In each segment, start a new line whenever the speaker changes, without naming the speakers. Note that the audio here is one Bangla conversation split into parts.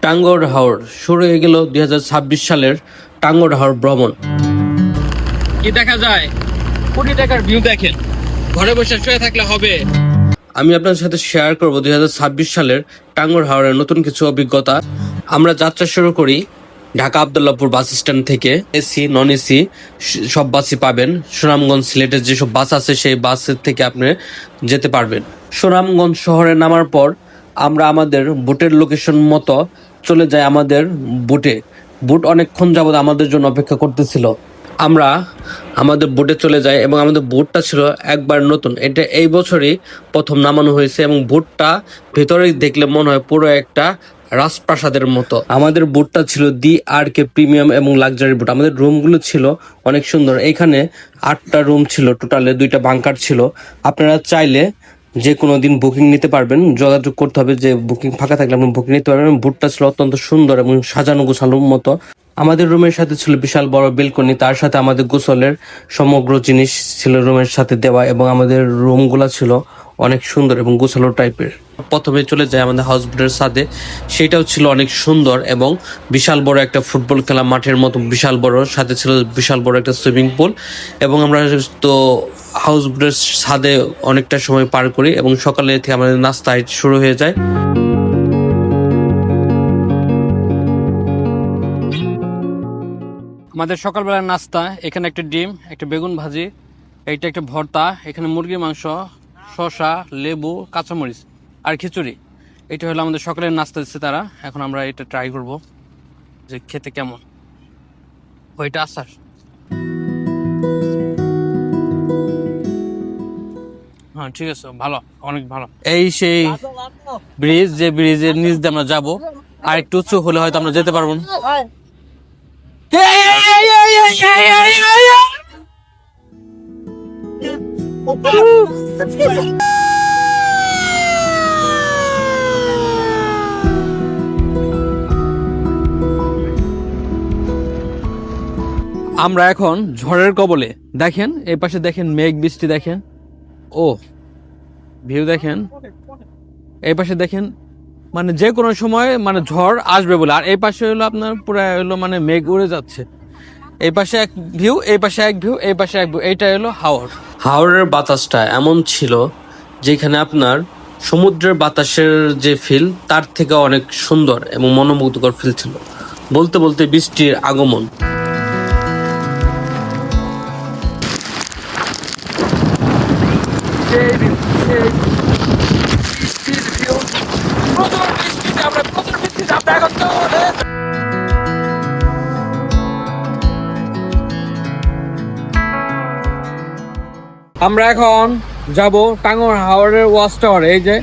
টাঙ্গুয়ার হাওর শুরু হয়ে গেল 2026 সালের টাঙ্গুয়ার হাওর ভ্রমণ। কি দেখা যায়? কোটি টাকার ভিউ দেখেন, ঘরে বসে শুয়ে থাকলে হবে। আমি আপনার সাথে শেয়ার করব 2026 সালের টাঙ্গুয়ার হাওরের নতুন কিছু অভিজ্ঞতা। আমরা যাত্রা শুরু করি ঢাকা আব্দুল্লাহপুর বাস স্ট্যান্ড থেকে। এসি নন এসি সব বাসই পাবেন। সুনামগঞ্জ সিলেটের যেসব বাস আছে সেই বাসের থেকে আপনি যেতে পারবেন। সুনামগঞ্জ শহরে নামার পর আমরা আমাদের বুটের লোকেশন মতো চলে যাই আমাদের বুটে। বুট অনেকক্ষণ যাবত আমাদের জন্য অপেক্ষা করতেছিল। আমরা আমাদের বুটে চলে যাই এবং আমাদের বুটটা ছিল একবার নতুন। এটা এই বছরই প্রথম নামানো হয়েছে এবং বুটটা ভেতরে দেখলে মনে হয় পুরো একটা রাজপ্রাসাদের মতো। আমাদের বুটটা ছিল DRK প্রিমিয়াম এবং লাক্সারি বুট। আমাদের রুমগুলো ছিল অনেক সুন্দর। এখানে 8টা রুম ছিল, টোটালে 2টা বাংকার ছিল। আপনারা চাইলে যে কোনো দিন বুকিং নিতে পারবেন। যোগাযোগ করতে হবে, যে বুকিং ফাঁকা থাকলে আপনি বুকিং নিতে পারবেন। বুটটা ছিল অত্যন্ত সুন্দর এবং সাজানো গোছানোর মতো। আমাদের রুমের সাথে ছিল বিশাল বড় বেলকনি, তার সাথে আমাদের গোসলের সমগ্র জিনিস ছিল রুমের সাথে দেওয়া এবং আমাদের রুমগুলা ছিল অনেক সুন্দর এবং গোছালো টাইপের। প্রথমে চলে যায় আমাদের হাউসবোটের সাথে, সেটাও ছিল অনেক সুন্দর এবং বিশাল বড় একটা ফুটবল খেলা মাঠের মতো বিশাল বড়, সাথে ছিল বিশাল বড় একটা সুইমিং পুল। এবং আমরা তো হাউসবোটের ছাদে অনেকটা সময় পার করি এবং সকালে থেকে আমাদের নাস্তা শুরু হয়ে যায়। আমাদের সকালবেলার নাস্তা, এখানে একটা ডিম, একটা বেগুন ভাজি, এইটা একটা ভর্তা, এখানে মুরগির মাংস, শসা, লেবু, কাঁচামরিচ আর খিচুড়ি। এটা হলো আমাদের সকালের নাস্তা দিচ্ছে তারা। এখন আমরা এটা ট্রাই করব যে খেতে কেমন। ওইটা আসার হ্যাঁ ঠিক আছে, ভালো, অনেক ভালো। এই সেই ব্রিজ, যে ব্রিজের নিচ দিয়ে আমরা যাবো। আর একটু উঁচু হলে হয়তো আমরা যেতে পারবো না। আমরা এখন ঝড়ের কবলে। দেখেন এই পাশে, দেখেন মেঘ বৃষ্টি, দেখেন ও ভিউ দেখেন। এই পাশে দেখেন, মানে যে কোনো সময় মানে ঝড় আসবে বলে। আর এই পাশে হলো আপনার পুরো হলো মানে মেঘ উড়ে যাচ্ছে। এই পাশে এক ভিউ, এই পাশে এক ভিউ, এই পাশে এক ভিউ। এইটা হলো হাওর। হাওরের বাতাসটা এমন ছিল যেখানে আপনার সমুদ্রের বাতাসের যে ফিল তার থেকে অনেক সুন্দর এবং মনোমুগ্ধকর ফিল ছিল। বলতে বলতে বৃষ্টির আগমন। আমরা এখন যাব টাঙ্গুয়ার হাওরের ওয়াচ টাওয়ার। এই যে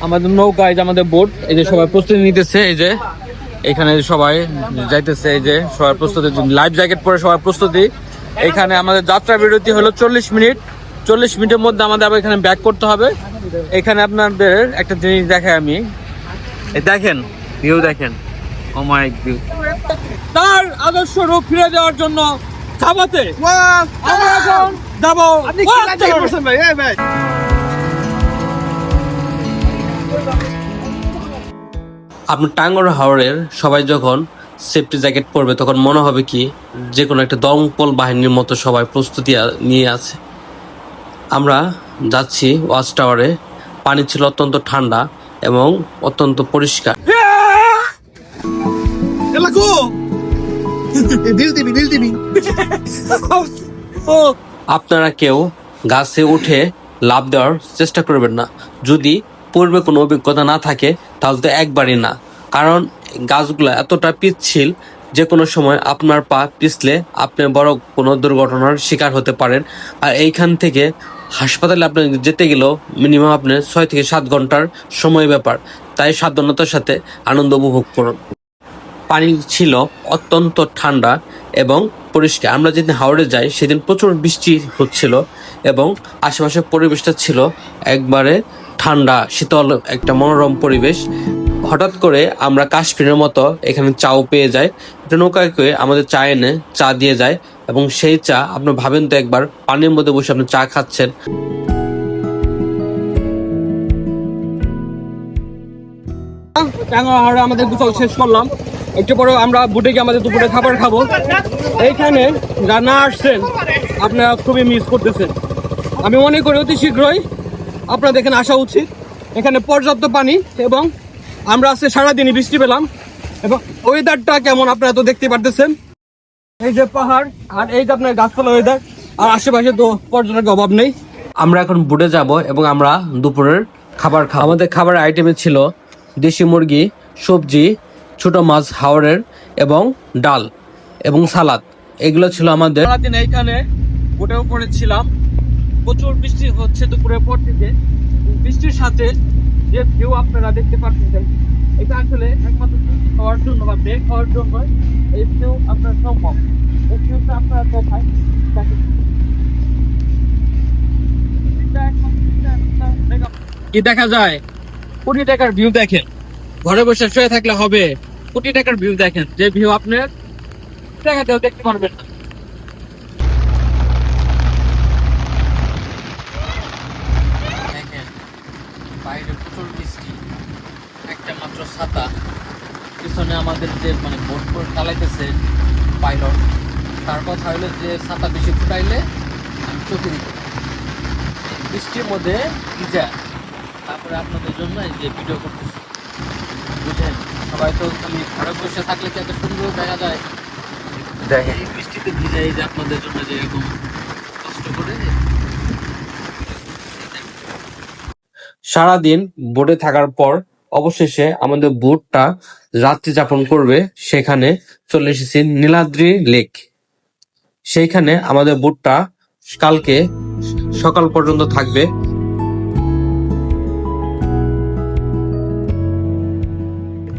আমাদের নৌকা, এই যে আমাদের বোট, এই যে সবাই প্রস্তুতি নিতেছে। এই যে এখানে সবাই যাইতেছে, এই যে সবার প্রস্তুতি, লাইফ জ্যাকেট পরে সবার প্রস্তুতি। এখানে আমাদের যাত্রা বিরতি হলো 40 মিনিট। 40 মিনিটের মধ্যে আমাদের আবার এখানে ব্যাক করতে হবে। এখানে আপনাদের একটা জিনিস দেখাই আমি, দেখেন ভিউ দেখেন, ও মাই ভিউ। তার আদর্শ রূপ ফিরে দেওয়ার জন্য খাবাতে আমরা এখন যাবো। আপনি টাঙ্গুয়ার হাওরের সবাই যখন সেফটি জ্যাকেট পরবে তখন মনে হবে কি যে কোনো একটা দমকল বাহিনীর মতো সবাই প্রস্তুতি নিয়ে আছে। আমরা যাচ্ছি ওয়াচ টাওয়ারে। পানি ছিল অত্যন্ত ঠান্ডা এবং অত্যন্ত পরিষ্কার। আপনারা কেউ গাছে উঠে লাফ দেওয়ার চেষ্টা করবেন না। যদি পূর্বে কোনো অভিজ্ঞতা না থাকে তাহলে তো একবারই না, কারণ গাছগুলো এতটা পিচ্ছিল যে কোনো সময় আপনার পা পিছলে আপনি বড় কোনো দুর্ঘটনার শিকার হতে পারেন। আর এইখান থেকে হাসপাতালে আপনি যেতে গেলেও মিনিমাম আপনার 6 থেকে 7 ঘন্টার সময় ব্যাপার। তাই সাবধানতার সাথে আনন্দ উপভোগ করুন। পানি ছিল অত্যন্ত ঠান্ডা এবং পরিষ্কার। আমরা যেদিন হাওড়ে যাই সেদিন প্রচুর বৃষ্টি হচ্ছিল এবং আশেপাশের পরিবেশটা ছিল একবারে ঠান্ডা শীতল একটা মনোরম পরিবেশ। হঠাৎ করে আমরা কাশ্মীরের মতো এখানে চাও পেয়ে যাই। একটা নৌকায় করে আমাদের চা এনে চা দিয়ে যায় এবং সেই চা আপনি ভাবেন তো একবার পানির মধ্যে বসে আপনি চা খাচ্ছেন। টাঙ্গাহারে আমাদের গোসল শেষ করলাম, একটু পরে আমরা বুটে গিয়ে আমাদের দুপুরে খাবার খাবো। এইখানে যারা না আসছেন আপনারা খুবই মিস করতেছেন। আমি মনে করি অতি শীঘ্রই আপনাদের এখানে আসা উচিত। এখানে পর্যাপ্ত পানি এবং আমরা আজকে সারাদিনই বৃষ্টি পেলাম এবং ওয়েদারটা কেমন আপনারা তো দেখতে পারতেছেন। এই যে পাহাড় আর এই যে আপনার গাছপালা ওয়েদার, আর আশেপাশে তো পর্যটকের অভাব নেই। আমরা এখন বুটে যাব এবং আমরা দুপুরের খাবার খাবো। আমাদের খাবার আইটেমে ছিল দেশি মুরগি, সবজি, ছোট মাছ হাওরের এবং ডাল এবং সালাদ। এগুলো ছিল আমাদের। সারাদিন এইখানে বুটেও পড়েছিলাম। প্রচুর বৃষ্টি হচ্ছে দুপুরের পর থেকে। বৃষ্টির সাথে যে ভিউ আপনারা দেখতে পাচ্ছেন, এটা আসলে একমাত্র খাওয়ার জন্য বা ব্রেক খাওয়ার জন্য এই ভিউ আপনার সম্ভব। এই ভিউটা আপনারা দেখায় কি দেখা যায়। কোটি টাকার ভিউ দেখেন, ঘরে বসে শুয়ে থাকলে হবে। কোটি টাকার ভিউ দেখেন, যে ভিউ আপনার টাকাতেও দেখতে পারবেন না। দেখেন বাইরে প্রচুর বৃষ্টি, একটা মাত্র ছাতা, পিছনে আমাদের যে মানে বোট চালাইতেছে পাইলট, তার কথা হইলো যে ছাতা বেশি ফুটাইলে আমি চোখে দিতে বৃষ্টির মধ্যে ভিজা। তারপরে আপনাদের জন্য এই যে ভিডিও করতেছি, বুঝেন। সবাই তো খালি ঘরে বসে থাকলে কি এত সুন্দর দেখা যায়। দেখেন এই বৃষ্টিতে ভিজা, এই যে আপনাদের জন্য যে এরকম কষ্ট করে। সারাদিন বোটে থাকার পর অবশেষে আমাদের বোটটা রাত্রি যাপন করবে, সেখানে চলে এসেছি নীলাদ্রি লেক। সেইখানে আমাদের বোটটা কালকে সকাল পর্যন্ত থাকবে।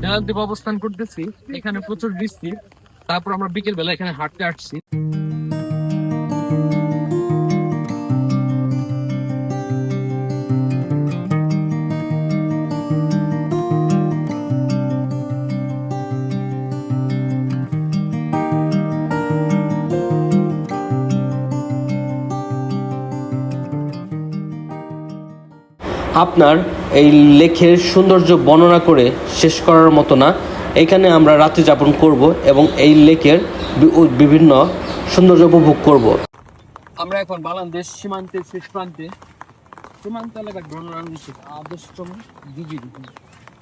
নীলাদ্রিপ অবস্থান করতেছি, এখানে প্রচুর বৃষ্টি। তারপর আমরা বিকেল বেলা এখানে হাঁটতে আসছি। আপনার এই লেকের সৌন্দর্য বর্ণনা করে শেষ করার মতো না। এখানে আমরা রাত্রি যাপন করব এবং এই লেকের বিভিন্ন সৌন্দর্য উপভোগ করব। আমরা এখন বাংলাদেশ সীমান্তের শেষ প্রান্তে, সীমান্ত এলাকার আদর্শতম দিঘি।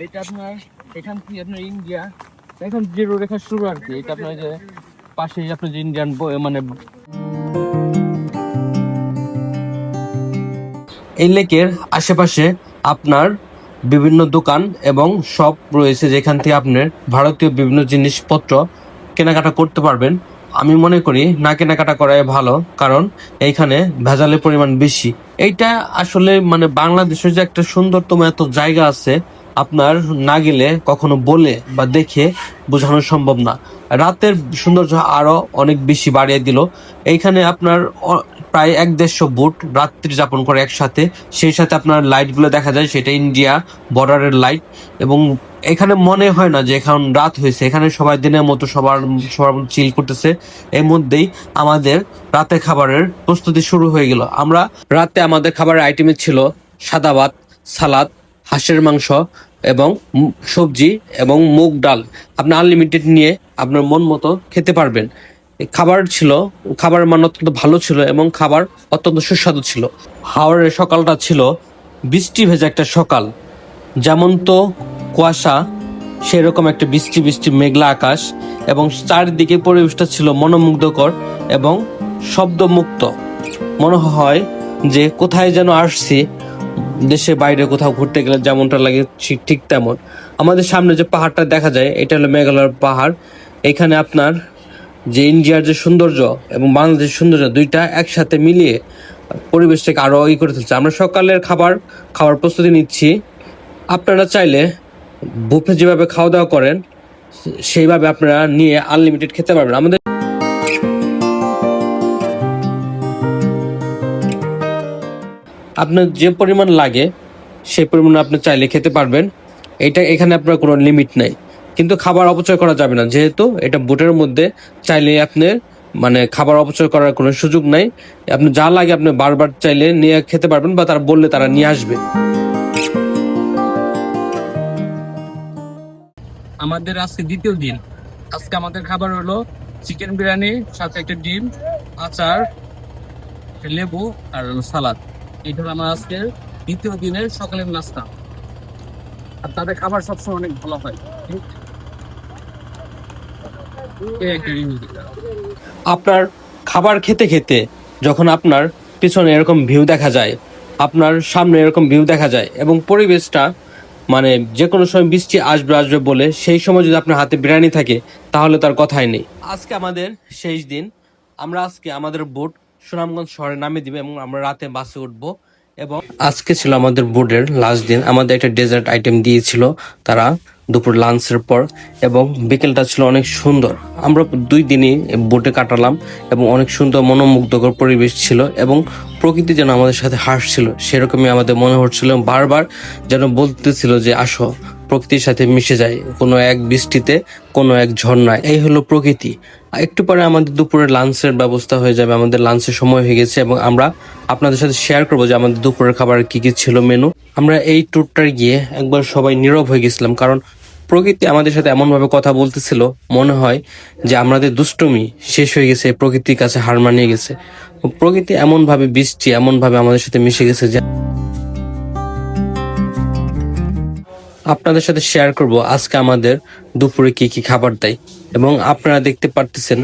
এটা আপনার এখান থেকে আপনার ইন্ডিয়া, এখন জিরো রেখা শুরু আর কি। এটা আপনার যে পাশেই আপনার যে ইন্ডিয়ান মানে এই লেকের আশেপাশে আপনার বিভিন্ন দোকান এবং শপ রয়েছে, যেখান থেকে আপনার ভারতীয় বিভিন্ন জিনিসপত্র কেনাকাটা করতে পারবেন। আমি মনে করি না কেনাকাটা করাই ভালো, কারণ এইখানে ভেজালের পরিমাণ বেশি। এইটা আসলে মানে বাংলাদেশের যে একটা সুন্দরতম এত জায়গা আছে, আপনার না গেলে কখনো বলে বা দেখে বোঝানো সম্ভব না। রাতের সৌন্দর্য আরো অনেক বেশি বাড়িয়ে দিল। এইখানে আপনার প্রায় 150 বোট রাত্রি যাপন করে একসাথে। সেই সাথে আপনার লাইটগুলো দেখা যায়, সেটা ইন্ডিয়া বর্ডারের লাইট। এবং এখানে মনে হয় না যে এখন রাত হয়েছে, এখানে সবাই দিনের মতো সবার চিল করতেছে। এর মধ্যেই আমাদের রাতে খাবারের প্রস্তুতি শুরু হয়ে গেল। আমরা রাতে আমাদের খাবারের আইটেমে ছিল সাদা ভাত, সালাদ, হাঁসের মাংস এবং সবজি এবং মুগ ডাল। আপনি আনলিমিটেড নিয়ে আপনার মন মতো খেতে পারবেন। খাবারের মান অত্যন্ত ভালো ছিল এবং খাবার অত্যন্ত সুস্বাদু ছিল। হাওড়ের সকালটা ছিল বৃষ্টি ভেজা একটা সকাল, যেমন তো কুয়াশা, সেরকম একটা বৃষ্টি বৃষ্টি মেঘলা আকাশ এবং চারিদিকে পরিবেশটা ছিল মনোমুগ্ধকর এবং শব্দমুক্ত। মনে হয় যে কোথায় যেন আসছি, দেশের বাইরে কোথাও ঘুরতে গেলে যেমনটা লাগে ঠিক তেমন। আমাদের সামনে যে পাহাড়টা দেখা যায়, এটা হলো মেঘালয়ের পাহাড়। এখানে আপনার যে ইন্ডিয়ার যে সৌন্দর্য এবং বাংলাদেশের সৌন্দর্য, দুইটা একসাথে মিলিয়ে পরিবেশটাকে আরো করে তুলছে। আমরা সকালের খাবার প্রস্তুতি নিচ্ছি। আপনারা চাইলে বুফে যেভাবে খাওয়া দাওয়া করেন, সেইভাবে আপনারা নিয়ে আনলিমিটেড খেতে পারবেন। আমাদের আপনার যে পরিমাণ লাগে সেই পরিমাণ আপনি চাইলে খেতে পারবেন। এখানে আপনার কোনো লিমিট নেই, কিন্তু খাবার অপচয় করা যাবে না, যেহেতু এটা বোটের মধ্যে। চাইলে আপনি মানে খাবার অপচয় করার কোনো সুযোগ নাই। আপনি যা লাগে আপনি বারবার চাইলে নিয়ে খেতে পারবেন, বা তারা বললে তারা নিয়ে আসবে। আমাদের আজকে দ্বিতীয় দিন। আজকে আমাদের খাবার হলো চিকেন বিরিয়ানি, সাথে একটা ডিম, আচার, একটা লেবু আর সালাদ। এটা হলো আমার আজকে দ্বিতীয় দিনের সকালের নাস্তা। আর তাদের খাবার সবসময় অনেক ভালো হয়। এই একটা review দিলাম। আপনার খাবার খেতে খেতে যখন আপনার পিছনে এরকম ভিউ দেখা যায়, আপনার সামনে এরকম ভিউ দেখা যায় এবং পরিবেশটা মানে যে কোনো সময় বৃষ্টি আসবে আসবে বলে সেই সময় যদি আপনার হাতে বিরিয়ানি থাকে তাহলে তার কথাই নেই। আজকে আমাদের শেষ দিন। আমরা আজকে আমাদের বোট সুনামগঞ্জ শহরে নামিয়ে দিবে এবং আমরা রাতে বাসে উঠবো। এবং আজকে ছিল আমাদের বোর্ডের লাস্ট দিন। আমাদের একটা ডেজার্ট আইটেম দিয়েছিল তারা দুপুর লাঞ্চের পর, এবং বিকেলটা ছিল অনেক সুন্দর। আমরা 2 দিনই বোটে কাটালাম এবং অনেক সুন্দর মনোমুগ্ধকর পরিবেশ ছিল এবং প্রকৃতি যেন আমাদের সাথে হাসছিল সেরকমই আমাদের মনে হচ্ছিল। বারবার যেন বলতেছিল যে আসো প্রকৃতির সাথে মিশে যায়, কোনো এক বৃষ্টিতে কোনো এক ঝর্ণায়। এই হলো প্রকৃতি। একটু পরে আমাদের দুপুরের লাঞ্চের ব্যবস্থা হয়ে যাবে, আমাদের লাঞ্চের সময় হয়ে গেছে এবং আমরা আপনাদের সাথে শেয়ার করবো যে আমাদের দুপুরের খাবার কি কি ছিল মেনু। আমরা এই ট্যুরটার গিয়ে একবার সবাই নীরব হয়ে গেছিলাম, কারণ প্রকৃতি আমাদের সাথে এমন ভাবে কথা বলতেছিল মনে হয় যে আমাদের দুষ্টুমি শেষ হয়ে গেছে, প্রকৃতির কাছে হার মানিয়ে গেছে। প্রকৃতি এমন ভাবে বৃষ্টি এমন ভাবে আমাদের সাথে মিশে গেছে যে আপনাদের সাথে শেয়ার করব আজকে আমাদের দুপুরে কি কি খাবার দেয়। এবং আপনারা দেখতে পারতেছেন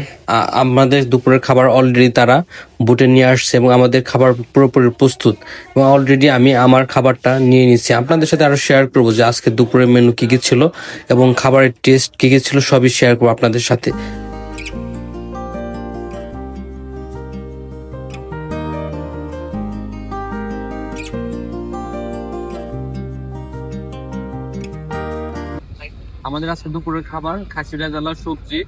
আমাদের দুপুরের খাবার অলরেডি তারা বুটে নিয়ে আসছে এবং আমাদের খাবার পুরোপুরি প্রস্তুত এবং অলরেডি আমি আমার খাবারটা নিয়ে নিচ্ছি। আপনাদের সাথে আরো শেয়ার করব যে আজকে দুপুরের মেনু কি কি ছিল এবং খাবারের টেস্ট কি কি ছিল, সবই শেয়ার করবো আপনাদের সাথে। আমাদের আজকে দুপুরের খাবার খাসি রাজালা, সবজি,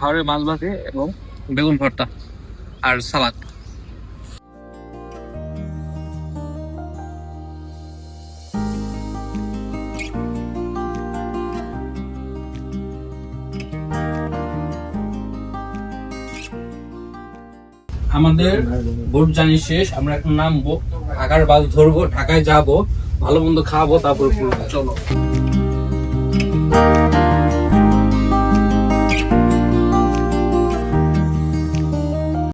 হাওড়ের মাছ ভাজি এবং বেগুন ভর্তা আর সালাদ। আমাদের বোট জার্নি শেষ, আমরা এখন নামবো, ঢাকার বাস ধরবো, ঢাকায় যাবো, ভালো মন্দ খাবো, তারপর চলো।